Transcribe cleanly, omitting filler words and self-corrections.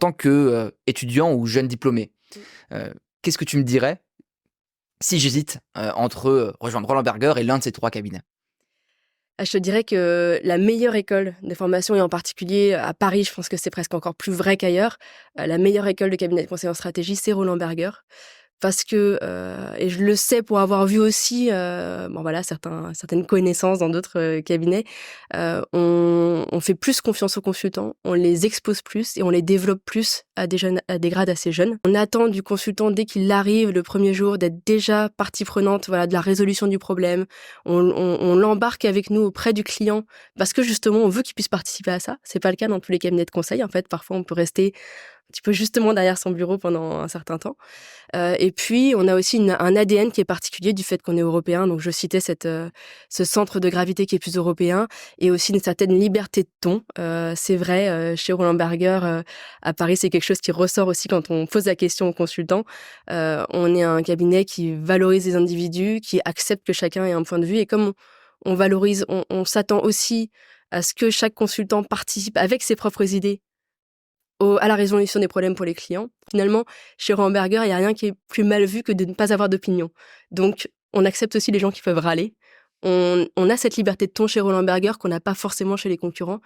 tant que étudiant ou jeune diplômé, qu'est-ce que tu me dirais si j'hésite entre rejoindre Roland Berger et l'un de ces trois cabinets? Je te dirais que la meilleure école de formation, et en particulier à Paris, je pense que c'est presque encore plus vrai qu'ailleurs, la meilleure école de cabinet de conseil en stratégie, c'est Roland Berger. Parce que, et je le sais pour avoir vu aussi, bon voilà, certaines connaissances dans d'autres, cabinets, on fait plus confiance aux consultants, on les expose plus et on les développe plus à des grades assez jeunes. On attend du consultant dès qu'il arrive le premier jour d'être déjà partie prenante, voilà, de la résolution du problème. On l'embarque avec nous auprès du client parce que justement on veut qu'il puisse participer à ça. C'est pas le cas dans tous les cabinets de conseil en fait. Parfois on peut rester un petit peu justement derrière son bureau pendant un certain temps. Et puis, on a aussi un ADN qui est particulier du fait qu'on est européen. Donc, je citais ce centre de gravité qui est plus européen et aussi une certaine liberté de ton. C'est vrai, chez Roland Berger, à Paris, c'est quelque chose qui ressort aussi quand on pose la question aux consultants. On est un cabinet qui valorise les individus, qui accepte que chacun ait un point de vue. Et comme on valorise, on s'attend aussi à ce que chaque consultant participe avec ses propres idées à la résolution des problèmes pour les clients. Finalement, chez Ramberger, il n'y a rien qui est plus mal vu que de ne pas avoir d'opinion. Donc, on accepte aussi les gens qui peuvent râler. On a cette liberté de ton chez Roland Berger qu'on n'a pas forcément chez les concurrents.